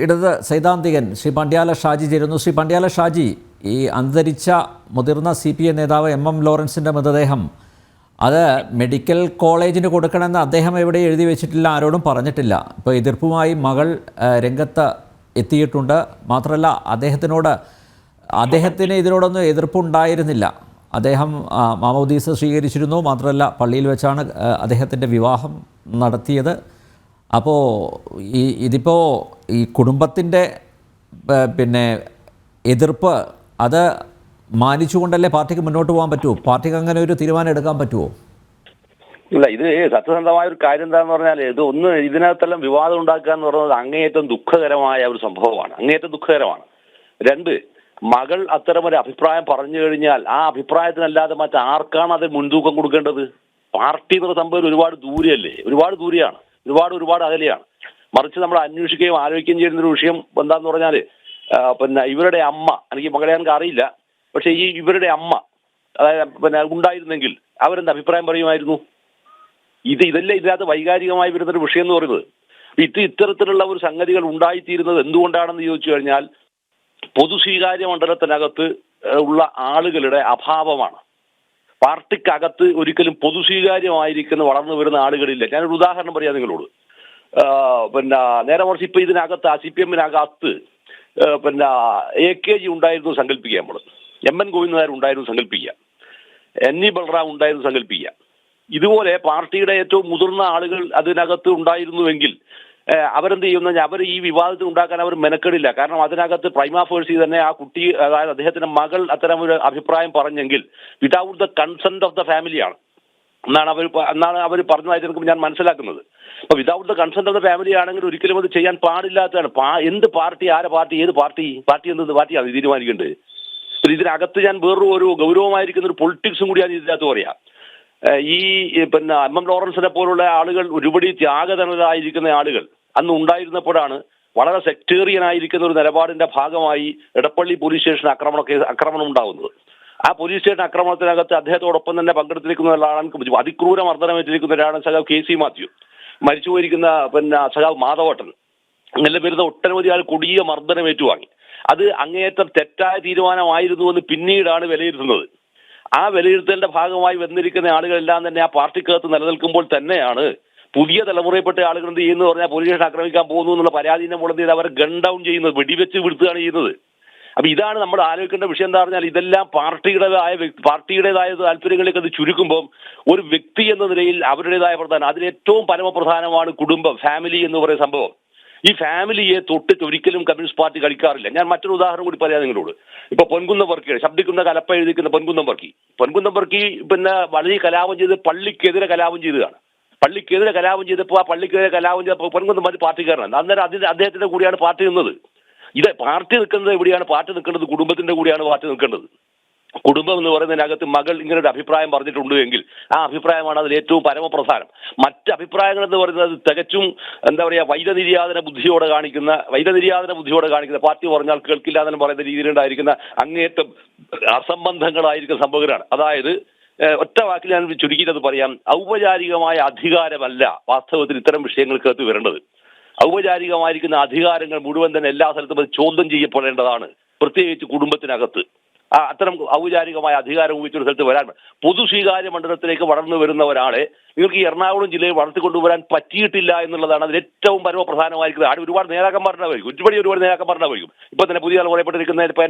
ഇടത് സൈദ്ധാന്തികൻ ശ്രീ പണ്ഡ്യാല ഷാജി ചേരുന്നു. ശ്രീ പണ്ഡ്യാല ഷാജി, ഈ അന്തരിച്ച മുതിർന്ന CPI നേതാവ് MM ലോറൻസിൻ്റെ മൃതദേഹം അത് മെഡിക്കൽ കോളേജിന് കൊടുക്കണമെന്ന് അദ്ദേഹം എവിടെ എഴുതി വെച്ചിട്ടില്ല, ആരോടും പറഞ്ഞിട്ടില്ല. ഇപ്പോൾ എതിർപ്പുമായി മകൾ രംഗത്ത് എത്തിയിട്ടുണ്ട്. മാത്രമല്ല അദ്ദേഹത്തിന് ഇതിനോടൊന്നും എതിർപ്പുണ്ടായിരുന്നില്ല. അദ്ദേഹം മാമോദീസ സ്വീകരിച്ചിരുന്നു. മാത്രമല്ല പള്ളിയിൽ വെച്ചാണ് അദ്ദേഹത്തിൻ്റെ വിവാഹം നടത്തിയത്. അപ്പോൾ ഇതിപ്പോൾ ഈ കുടുംബത്തിൻ്റെ എതിർപ്പ് അത് മാനിച്ചുകൊണ്ടല്ലേ പാർട്ടിക്ക് മുന്നോട്ട് പോകാൻ പറ്റുമോ? പാർട്ടിക്ക് അങ്ങനെ ഒരു തീരുമാനം എടുക്കാൻ പറ്റുമോ? ഇല്ല, ഇത് സത്യസന്ധമായ ഒരു കാര്യം എന്താണെന്ന് പറഞ്ഞാൽ ഇതിനകത്തെല്ലാം വിവാദം ഉണ്ടാക്കുക എന്ന് പറയുന്നത് അങ്ങേയറ്റം ദുഃഖകരമായ ഒരു സംഭവമാണ്. അങ്ങേയറ്റം ദുഃഖകരമാണ്. രണ്ട്, മകൾ അത്തരമൊരു അഭിപ്രായം പറഞ്ഞു കഴിഞ്ഞാൽ ആ അഭിപ്രായത്തിനല്ലാതെ മറ്റാർക്കാണ് അത് മുൻതൂക്കം കൊടുക്കേണ്ടത്? പാർട്ടി എന്നുള്ള സംഭവം ഒരുപാട് ദൂരെയല്ലേ, ഒരുപാട് ദൂരെയാണ്, ഒരുപാട് അകലെയാണ്. മറിച്ച് നമ്മൾ അന്വേഷിക്കുകയും ആലോചിക്കുകയും ചെയ്യുന്ന ഒരു വിഷയം എന്താന്ന് പറഞ്ഞാൽ ഇവരുടെ അമ്മ, എനിക്ക് മകളെ എനിക്ക് അറിയില്ല, പക്ഷെ ഇവരുടെ അമ്മ അതായത് ഉണ്ടായിരുന്നെങ്കിൽ അവരെന്ത് അഭിപ്രായം പറയുമായിരുന്നു? ഇതല്ലേ ഇതിനകത്ത് വൈകാരികമായി വരുന്നൊരു വിഷയം എന്ന് പറയുന്നത്. ഇത്തരത്തിലുള്ള ഒരു സംഗതികൾ ഉണ്ടായിത്തീരുന്നത് എന്തുകൊണ്ടാണെന്ന് ചോദിച്ചു കഴിഞ്ഞാൽ പൊതു സ്വീകാര്യ മണ്ഡലത്തിനകത്ത് ഉള്ള ആളുകളുടെ അഭാവമാണ്. പാർട്ടിക്കകത്ത് ഒരിക്കലും പൊതു സ്വീകാര്യമായിരിക്കുന്ന വളർന്നു വരുന്ന ആളുകളില്ല. ഞാനൊരു ഉദാഹരണം പറയാം നിങ്ങളോട്. നേരെ മറിച്ച് ഇപ്പൊ ഇതിനകത്ത് CPM-നകത്ത് AKG ഉണ്ടായിരുന്നു സങ്കല്പിക്കുക, നമ്മൾ MN ഗോവിന്ദനായർ ഉണ്ടായിരുന്നു സങ്കല്പിക്കുക, NE ബൽറാം ഉണ്ടായിരുന്നു സങ്കല്പിക്കുക. ഇതുപോലെ പാർട്ടിയുടെ ഏറ്റവും മുതിർന്ന ആളുകൾ അതിനകത്ത് ഉണ്ടായിരുന്നുവെങ്കിൽ അവരെന്ത് ചെയ്യുന്ന അവർ ഈ വിവാദത്തിൽ ഉണ്ടാക്കാൻ അവർ മെനക്കെടില്ല. കാരണം അതിനകത്ത് പ്രൈമാ ഫേഴ്സി തന്നെ ആ കുട്ടി, അതായത് അദ്ദേഹത്തിന്റെ മകൾ അത്തരം ഒരു അഭിപ്രായം പറഞ്ഞെങ്കിൽ without the consent of the ഫാമിലിയാണ് എന്നാണ് അവർ പറഞ്ഞതായിട്ട് ഞാൻ മനസ്സിലാക്കുന്നത്. അപ്പൊ without the consent of the family ആണെങ്കിൽ ഒരിക്കലും അത് ചെയ്യാൻ പാടില്ലാത്തതാണ്. എന്ത് പാർട്ടി, ഏത് പാർട്ടി എന്ത് പാർട്ടിയാണ് തീരുമാനിക്കേണ്ടത്? ഇതിനകത്ത് ഞാൻ വേറൊരു ഗൗരവമായിരിക്കുന്ന ഒരു പൊളിറ്റിക്സും കൂടിയാണ് ഇതിനകത്ത് പറയാം. MM ലോറൻസിനെ പോലുള്ള ആളുകൾ ഒരുപടി ത്യാഗതനരായിരിക്കുന്ന ആളുകൾ അന്ന് ഉണ്ടായിരുന്നപ്പോഴാണ് വളരെ സെക്ടേറിയൻ ആയിരിക്കുന്ന ഒരു നിലപാടിന്റെ ഭാഗമായി എടപ്പള്ളി പോലീസ് സ്റ്റേഷൻ ആക്രമണം ഉണ്ടാകുന്നത്. ആ പോലീസ് സ്റ്റേഷൻ ആക്രമണത്തിനകത്ത് അദ്ദേഹത്തോടൊപ്പം തന്നെ പങ്കെടുത്തിരിക്കുന്ന ഒരാളാണ്, അതിക്രൂര മർദ്ദനമേറ്റിരിക്കുന്ന ഒരാളാണ് സഖാവ് KC മാത്യു, മരിച്ചുപോയിരിക്കുന്ന സഖാവ് മാധവട്ടൻ, അങ്ങനെ വരുന്ന ഒട്ടനവധി ആൾ കൊടിയ മർദ്ദനം ഏറ്റുവാങ്ങി. അത് അങ്ങേയറ്റം തെറ്റായ തീരുമാനമായിരുന്നുവെന്ന് പിന്നീടാണ് വിലയിരുത്തുന്നത്. ആ വിലയിരുത്തലിന്റെ ഭാഗമായി വന്നിരിക്കുന്ന ആളുകളെല്ലാം തന്നെ ആ പാർട്ടിക്കകത്ത് നിലനിൽക്കുമ്പോൾ തന്നെയാണ് പുതിയ തലമുറയിൽപ്പെട്ട ആളുകൾ എന്ത് ചെയ്യുന്നത് പറഞ്ഞാൽ പോലീസ് സ്റ്റേഷൻ ആക്രമിക്കാൻ പോകുന്നു എന്നുള്ള പരാതിനെ മുളന്തി അവരെ ഗൺ ഡൗൺ ചെയ്യുന്നത്, വെടിവെച്ച് വിടുത്തുകയാണ് ചെയ്യുന്നത്. അപ്പൊ ഇതാണ് നമ്മൾ ആലോചിക്കേണ്ട വിഷയം. എന്താ പറഞ്ഞാൽ ഇതെല്ലാം പാർട്ടിയുടേതായ താല്പര്യങ്ങളിലേക്ക് അത് ചുരുക്കുമ്പോൾ ഒരു വ്യക്തി എന്ന നിലയിൽ അവരുടേതായ പ്രധാനം, അതിലേറ്റവും പരമപ്രധാനമാണ് കുടുംബം, ഫാമിലി എന്ന് പറയുന്ന സംഭവം. ഈ ഫാമിലിയെ തൊട്ടിട്ട് ഒരിക്കലും കമ്മ്യൂണിസ്റ്റ് പാർട്ടി കളിക്കാറില്ല. ഞാൻ മറ്റൊരു ഉദാഹരണം കൂടി പറയാം നിങ്ങളോട്. ഇപ്പൊ പൊൻകുന്നം വർക്കി, ശബ്ദിക്കുന്ന കലപ്പ എഴുതിക്കുന്ന പൊൻകുന്നം വർക്കി വളരെ കലാപം ചെയ്ത് പള്ളിക്കെതിരെ കലാപം ചെയ്തതാണ്. പള്ളിക്കെതിരെ കലാപം ചെയ്തപ്പോൾ ആ പള്ളിക്കെതിരെ കലാപം ചെയ്തപ്പോൾ പൊൻകുന്നം മതി പാർട്ടിക്കാരനാണ്. അന്നേരം അദ്ദേഹത്തിന്റെ കൂടിയാണ് പാർട്ടി നിന്നത്. ഇത് പാർട്ടി നിൽക്കുന്നത് എവിടെയാണ്? പാർട്ടി നിൽക്കേണ്ടത് കുടുംബത്തിന്റെ കൂടിയാണ് പാർട്ടി നിൽക്കേണ്ടത്. കുടുംബം എന്ന് പറയുന്നതിനകത്ത് മകൾ ഇങ്ങനെ ഒരു അഭിപ്രായം പറഞ്ഞിട്ടുണ്ട് എങ്കിൽ ആ അഭിപ്രായമാണ് അതിൽ ഏറ്റവും പരമപ്രധാനം. മറ്റ് അഭിപ്രായങ്ങൾ എന്ന് പറയുന്നത് തികച്ചും എന്താ പറയുക വൈരനിര്യാതന ബുദ്ധിയോടെ കാണിക്കുന്ന പാർട്ടി പറഞ്ഞാൽ കേൾക്കില്ല എന്നും പറയുന്ന രീതിയിലുണ്ടായിരിക്കുന്ന അങ്ങേയറ്റം അസംബന്ധങ്ങളായിരിക്കുന്ന സംഭവങ്ങളാണ്. അതായത് ഒറ്റ വാക്കിൽ ഞാൻ ചുരുക്കിയത് പറയാം, ഔപചാരികമായ അധികാരമല്ല വാസ്തവത്തിൽ ഇത്തരം വിഷയങ്ങൾക്കകത്ത് വരേണ്ടത്. ഔപചാരികമായിരിക്കുന്ന അധികാരങ്ങൾ മുഴുവൻ തന്നെ എല്ലാ സ്ഥലത്തും അത് ചോദ്യം ചെയ്യപ്പെടേണ്ടതാണ്, പ്രത്യേകിച്ച് കുടുംബത്തിനകത്ത്. അത്തരം ഔപചാരികമായ അധികാരം ഉപയോഗിച്ചൊരു സ്ഥലത്ത് വരാൻ പൊതു സ്വീകാര്യ മണ്ഡലത്തിലേക്ക് വളർന്നു വരുന്ന ഒരാളെ നിങ്ങൾക്ക് ഈ എറണാകുളം ജില്ലയിൽ വളർത്തിക്കൊണ്ടുവരാൻ പറ്റിയിട്ടില്ല എന്നുള്ളതാണ് അതിൽ ഏറ്റവും പരമപ്രധാനമായിരിക്കുന്നത്. അവിടെ ഒരുപാട് നേതാക്കന്മാരുണ്ടായിരിക്കും, ഒരുപാട് നേതാക്കന്മാരുണ്ടായിരിക്കും. ഇപ്പൊ തന്നെ പുതിയ ആൾ പറയപ്പെട്ടിരിക്കുന്ന ഇപ്പൊ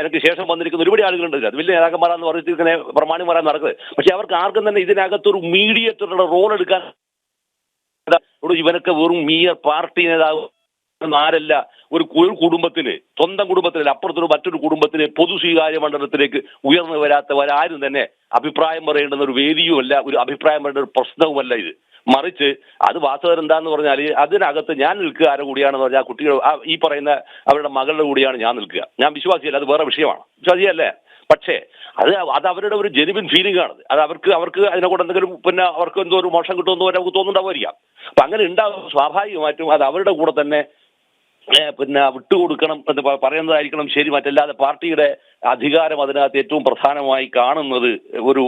എനിക്ക് ശേഷം വന്നിരിക്കുന്ന ഒരുപാട് ആളുകളുണ്ട്. അത് വലിയ നേതാക്കന്മാരാന്ന് പറഞ്ഞിരിക്കുന്ന പ്രമാണിമാരാൻ നടക്കുന്നത്. പക്ഷെ അവർക്ക് ആർക്കും തന്നെ ഇതിനകത്തൊരു മീഡിയേറ്ററുടെ റോൾ എടുക്കാൻ ഇവനൊക്കെ വെറും പാർട്ടി നേതാവ് ആരല്ല, ഒരു കുടുംബത്തിന്, സ്വന്തം കുടുംബത്തിന് അപ്പുറത്തൊരു മറ്റൊരു കുടുംബത്തിന് പൊതു സ്വീകാര്യ മണ്ഡലത്തിലേക്ക് ഉയർന്നു വരാത്തവരാരും തന്നെ അഭിപ്രായം പറയേണ്ടുന്ന ഒരു വേദിയുമല്ല, ഒരു അഭിപ്രായം പറയേണ്ട ഒരു പ്രശ്നവുമല്ല ഇത്. മറിച്ച് അത് വാസ്തവം എന്താന്ന് പറഞ്ഞാൽ അതിനകത്ത് ഞാൻ നിൽക്കുക ആരുടെ കൂടിയാണെന്ന് പറഞ്ഞാൽ കുട്ടികൾ ഈ പറയുന്ന അവരുടെ മകളുടെ കൂടിയാണ് ഞാൻ നിൽക്കുക. ഞാൻ വിശ്വാസിയല്ല, അത് വേറെ വിഷയമാണ്, വിശ്വാസിയല്ലേ. പക്ഷേ അത് അവരുടെ ഒരു ജെനുവിൻ ഫീലിംഗ് ആണ്. അത് അവർക്ക് അതിനെക്കൂടെ എന്തെങ്കിലും അവർക്ക് എന്തോ ഒരു മോശം കിട്ടുമെന്ന് നമുക്ക് തോന്നുന്നുണ്ടാവുമായിരിക്കാം. അപ്പൊ അങ്ങനെ ഉണ്ടാകും. സ്വാഭാവികമായിട്ടും അത് അവരുടെ കൂടെ തന്നെ വിട്ടുകൊടുക്കണം എന്ന് പറയുന്നതായിരിക്കണം ശരി. മറ്റല്ലാതെ പാർട്ടിയുടെ അധികാരം അതിനകത്ത് ഏറ്റവും പ്രധാനമായി കാണുന്നത് ഒരു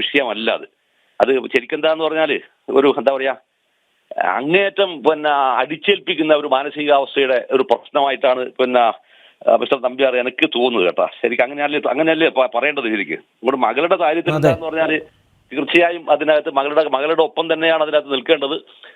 വിഷയമല്ല. അത് ശരിക്കും എന്താന്ന് പറഞ്ഞാല് എന്താ പറയാ, അങ്ങേയറ്റം അടിച്ചേൽപ്പിക്കുന്ന ഒരു മാനസികാവസ്ഥയുടെ ഒരു പ്രശ്നമായിട്ടാണ് മിസ്റ്റർ നമ്പ്യാർ എനിക്ക് തോന്നുന്നത് കേട്ടോ. ശരിക്കും അങ്ങനെയല്ലേ പറയേണ്ടത്. ശരിക്കും നമ്മുടെ മകളുടെ കാര്യത്തിൽ എന്താന്ന് പറഞ്ഞാൽ തീർച്ചയായും അതിനകത്ത് മകളുടെ ഒപ്പം തന്നെയാണ് അതിനകത്ത് നിൽക്കേണ്ടത്.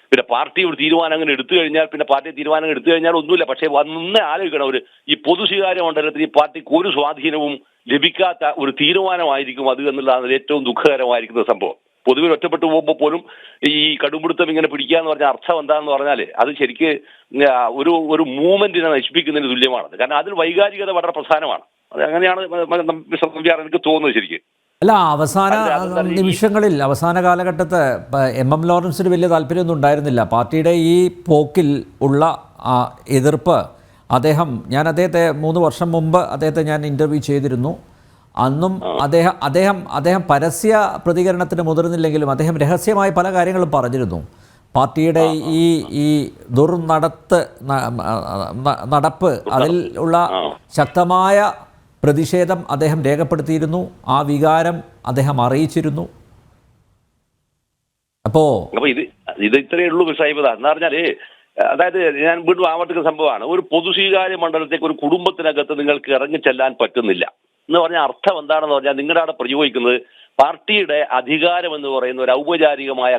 പിന്നെ പാർട്ടി ഒരു തീരുമാനം അങ്ങനെ എടുത്തു കഴിഞ്ഞാൽ പിന്നെ പാർട്ടി തീരുമാനങ്ങൾ എടുത്തു കഴിഞ്ഞാൽ ഒന്നുമില്ല. പക്ഷേ വന്നേ ആലോചിക്കണം, ഈ പൊതു സ്വീകാര്യ മണ്ഡലത്തിൽ ഈ പാർട്ടിക്ക് ഒരു സ്വാധീനവും ലഭിക്കാത്ത ഒരു തീരുമാനമായിരിക്കും അത് എന്നുള്ളതാണ് ഏറ്റവും ദുഃഖകരമായിരിക്കുന്ന സംഭവം. പൊതുവിൽ ഒറ്റപ്പെട്ടു പോകുമ്പോൾ പോലും ഈ കടുംപിടുത്തം ഇങ്ങനെ പിടിക്കുക എന്ന് പറഞ്ഞ അർത്ഥം എന്താണെന്ന് പറഞ്ഞാൽ അത് ശരിക്ക് ഒരു മൂവ്മെന്റിനെ നശിപ്പിക്കുന്നതിന് തുല്യമാണ്. കാരണം അതിൽ വൈകാരികത വളരെ പ്രധാനമാണ്. അത് അങ്ങനെയാണ് മിസ്റ്റർ നമ്പ്യാർ എനിക്ക് തോന്നുന്നത് ശരിക്കും. അല്ല, അവസാന നിമിഷങ്ങളിൽ അവസാന കാലഘട്ടത്ത് എം ലോറൻസിന് വലിയ താല്പര്യമൊന്നും ഉണ്ടായിരുന്നില്ല. പാർട്ടിയുടെ ഈ പോക്കിൽ ഉള്ള എതിർപ്പ് ഞാൻ അദ്ദേഹത്തെ 3 വർഷം മുമ്പ് അദ്ദേഹത്തെ ഞാൻ ഇൻ്റർവ്യൂ ചെയ്തിരുന്നു. അന്നും അദ്ദേഹം പരസ്യ പ്രതികരണത്തിന് മുതിർന്നില്ലെങ്കിലും അദ്ദേഹം രഹസ്യമായി പല കാര്യങ്ങളും പറഞ്ഞിരുന്നു. പാർട്ടിയുടെ ഈ നടപ്പ് അതിൽ ഉള്ള ശക്തമായ പ്രതിഷേധം അദ്ദേഹം രേഖപ്പെടുത്തിയിരുന്നു. ആ വികാരം അദ്ദേഹം അറിയിച്ചിരുന്നു. അപ്പോ ഇത് ഇത്രയേ ഉള്ളൂ സാഹിബ്. എന്ന് പറഞ്ഞാല് അതായത് ഞാൻ വീണ്ടും ആവർത്തിക്കുന്ന സംഭവമാണ്. ഒരു പൊതു സ്വീകാര്യ മണ്ഡലത്തേക്ക് ഒരു കുടുംബത്തിനകത്ത് നിങ്ങൾക്ക് ഇറങ്ങി ചെല്ലാൻ പറ്റുന്നില്ല എന്ന് പറഞ്ഞ അർത്ഥം എന്താണെന്ന് പറഞ്ഞാൽ നിങ്ങളുടെ അവിടെ പ്രയോഗിക്കുന്നത് പാർട്ടിയുടെ അധികാരം എന്ന് പറയുന്ന ഒരു ഔപചാരികമായ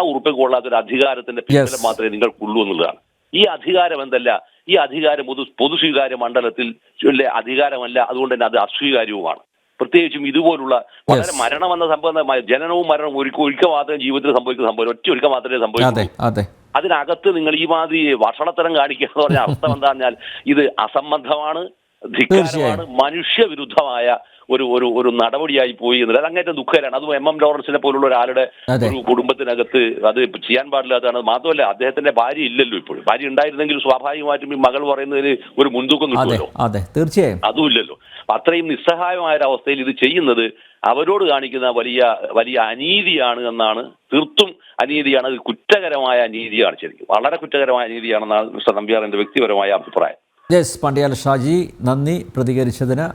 ഉറപ്പിക്കൊള്ളാത്തൊരു അധികാരത്തിന്റെ പിൻബലം മാത്രമേ നിങ്ങൾക്കുള്ളൂ എന്നുള്ളതാണ്. ഈ അധികാരം എന്തല്ല, ഈ അധികാരം പൊതു സ്വീകാര്യ മണ്ഡലത്തിൽ അധികാരമല്ല. അതുകൊണ്ട് തന്നെ അത് അസ്വീകാര്യവുമാണ്. പ്രത്യേകിച്ചും ഇതുപോലുള്ള വളരെ മരണം എന്ന സംഭവം, ജനനവും മരണവും ഒരിക്കൽ മാത്രമേ ജീവിതത്തിൽ സംഭവിക്കുന്ന സംഭവം, ഒരിക്കൽ മാത്രമേ സംഭവിക്കൂ. അതിനകത്ത് നിങ്ങൾ ഈ മാതിരി വഷളത്തരം കാണിക്കുക എന്ന് പറഞ്ഞ അർത്ഥം എന്താ പറഞ്ഞാൽ ഇത് അസംബന്ധമാണ്, ധിക്കാരമാണ്, മനുഷ്യവിരുദ്ധമായ ഒരു നടപടിയായി പോയി എന്നുള്ളത് അങ്ങേറ്റം ദുഃഖകരമാണ്. അതും എം ലോറൻസിനെ പോലുള്ള ഒരാളുടെ ഒരു കുടുംബത്തിനകത്ത് അത് ചെയ്യാൻ പാടില്ലാത്തതാണ്. മാത്രമല്ല അദ്ദേഹത്തിന്റെ ഭാര്യ ഇല്ലല്ലോ ഇപ്പോഴും. ഭാര്യ ഉണ്ടായിരുന്നെങ്കിൽ സ്വാഭാവികമായിട്ടും ഈ മകൾ പറയുന്നതിന് ഒരു മുൻതൂക്കം കിട്ടുമല്ലോ. തീർച്ചയായും അതും ഇല്ലല്ലോ. അത്രയും നിസ്സഹായമായ ഒരു അവസ്ഥയിൽ ഇത് ചെയ്യുന്നത് അവരോട് കാണിക്കുന്ന വലിയ അനീതിയാണ് എന്നാണ്. തീർത്തും അനീതിയാണ്. അത് കുറ്റകരമായ അനീതിയാണ്. ശരിക്കും വളരെ കുറ്റകരമായ അനീതിയാണെന്നാണ് മിസ്റ്റർ നമ്പ്യാറിന്റെ വ്യക്തിപരമായ അഭിപ്രായം. പണ്ഡ്യാല ഷാജി, നന്ദി പ്രതികരിച്ചതിന്.